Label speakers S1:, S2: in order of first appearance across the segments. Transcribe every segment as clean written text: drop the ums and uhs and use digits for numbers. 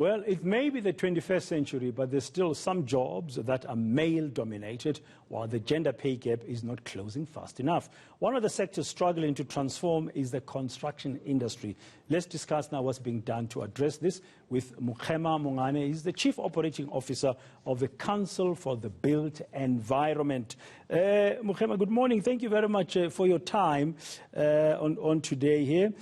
S1: Well, it may be the 21st century, but there's still some jobs that are male-dominated, while the gender pay gap is not closing fast enough. One of the sectors struggling to transform is the construction industry. Let's discuss now what's being done to address this with Mokgema Mongane. He's the Chief Operating Officer of the Council for the Built Environment. Mokgema, good morning. Thank you very much for your time on today here.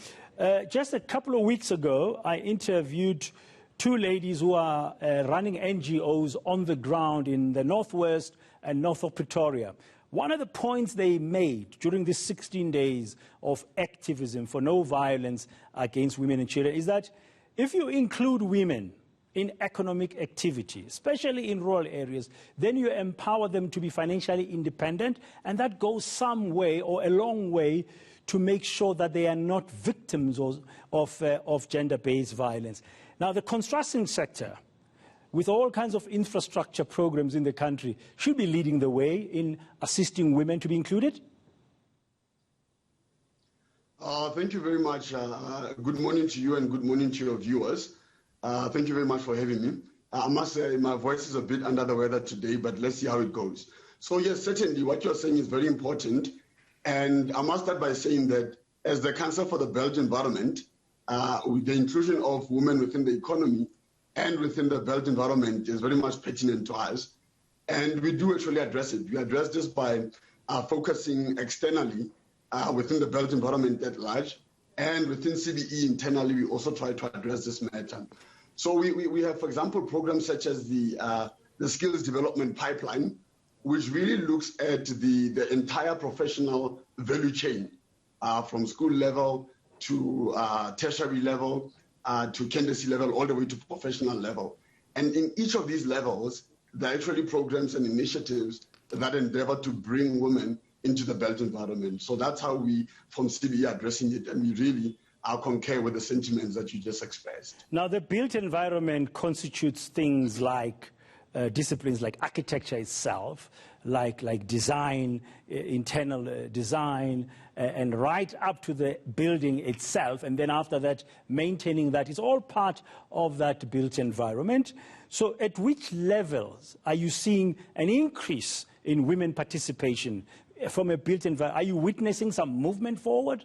S1: Just a couple of weeks ago, I interviewed two ladies who are running NGOs on the ground in the northwest and north of Pretoria. One of the points they made during these 16 days of activism for no violence against women and children is that if you include women in economic activity, especially in rural areas, then you empower them to be financially independent, and that goes some way or a long way to make sure that they are not victims of gender-based violence. Now, the construction sector, with all kinds of infrastructure programs in the country, should be leading the way in assisting women to be included.
S2: Thank you very much. Good morning to you and good morning to your viewers. Thank you very much for having me. I must say my voice is a bit under the weather today, but let's see how it goes. So yes, certainly what you're saying is very important. And I must start by saying that as the Council for the Built Environment, with the inclusion of women within the economy and within the built environment is very much pertinent to us. And we do actually address it. We address this by focusing externally within the built environment at large. And within CBE internally, we also try to address this matter. So we have, for example, programs such as the skills development pipeline, which really looks at the entire professional value chain from school level to tertiary level, to candidacy level, all the way to professional level. And in each of these levels, there are actually programs and initiatives that endeavor to bring women into the built environment. So that's how we, from CBE, are addressing it, and we really concur with the sentiments that you just expressed.
S1: Now, the built environment constitutes things like disciplines like architecture itself, like design, internal design, and right up to the building itself, and then after that, maintaining that is all part of that built environment. So at which levels are you seeing an increase in women participation from a built environment? Are you witnessing some movement forward?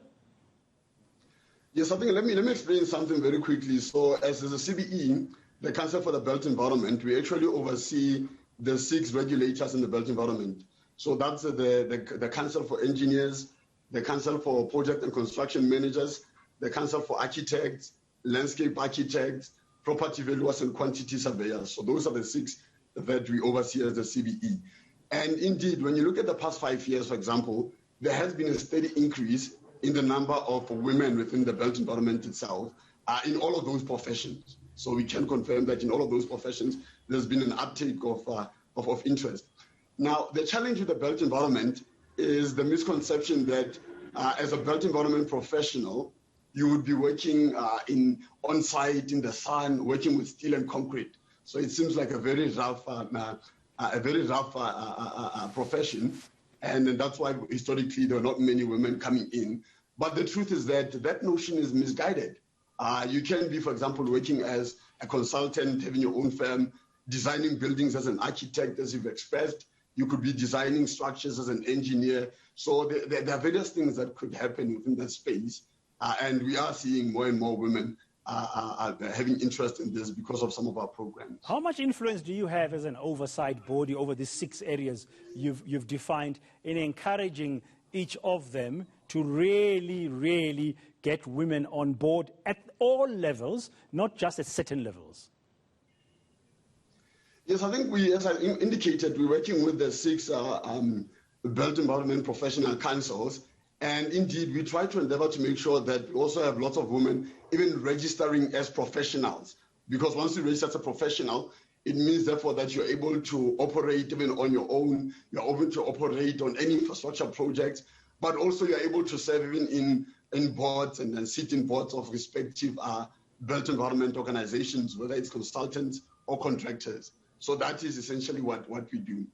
S2: Yes, I think let me explain something very quickly. So as a CBE, the Council for the Built Environment, we actually oversee the 6 regulators in the built environment. So that's the Council for Engineers, the Council for Project and Construction Managers, the Council for Architects, Landscape Architects, Property Valuers, and Quantity Surveyors. So those are the 6 that we oversee as the CBE. And indeed, when you look at the past 5 years, for example, there has been a steady increase in the number of women within the built environment itself in all of those professions. So we can confirm that in all of those professions, there's been an uptake of interest. Now, the challenge with the built environment is the misconception that as a built environment professional, you would be working on site in the sun, working with steel and concrete. So it seems like a very rough profession, and that's why historically there are not many women coming in. But the truth is that that notion is misguided. You can be, for example, working as a consultant, having your own firm, designing buildings as an architect, as you've expressed. You could be designing structures as an engineer. So there are various things that could happen within that space. And we are seeing more and more women having interest in this because of some of our programs.
S1: How much influence do you have as an oversight body over these 6 areas you've defined in encouraging each of them to really get women on board at all levels, not just at certain levels?
S2: Yes, I think as I indicated, we're working with the 6 built environment professional councils. And indeed, we try to endeavor to make sure that we also have lots of women even registering as professionals. Because once you register as a professional, it means therefore that you're able to operate even on your own. You're able to operate on any infrastructure projects, but also you're able to serve even in boards and then sit in boards of respective built environment organizations, whether it's consultants or contractors. So that is essentially what we do.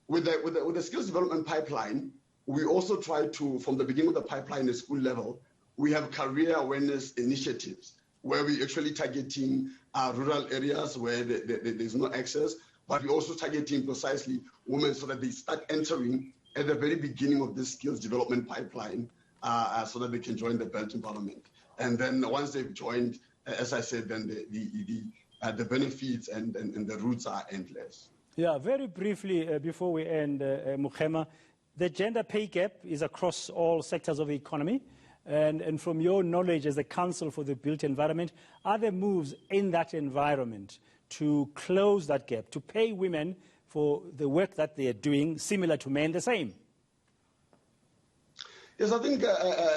S2: With the skills development pipeline, we also try to, from the beginning of the pipeline at school level, we have career awareness initiatives where we're actually targeting rural areas where there's no access, but we're also targeting precisely women so that they start entering at the very beginning of this skills development pipeline so that they can join the built environment. And then once they've joined, as I said, then the benefits and the routes are endless.
S1: Yeah, very briefly before we end, Mokgema, the gender pay gap is across all sectors of the economy. And from your knowledge as the Council for the Built Environment, are there moves in that environment to close that gap, to pay women for the work that they are doing, similar to men, the same?
S2: Yes, I think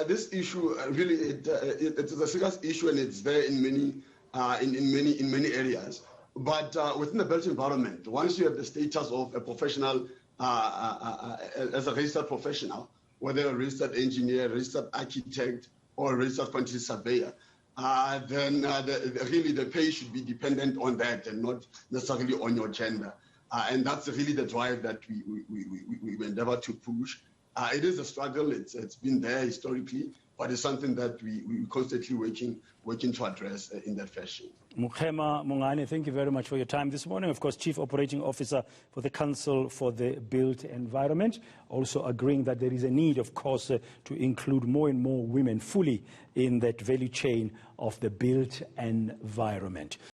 S2: this issue really it is a serious issue, and it's there in many areas. But within the built environment, once you have the status of a professional as a registered professional, whether a registered engineer, registered architect, or a registered quantity surveyor, then really the pay should be dependent on that and not necessarily on your gender. And that's really the drive that we endeavor to push. It is a struggle. It's been there historically, but it's something that we're constantly working to address in that fashion.
S1: Mokgema Mongane, thank you very much for your time this morning. Of course, Chief Operating Officer for the Council for the Built Environment, also agreeing that there is a need, of course, to include more and more women fully in that value chain of the built environment.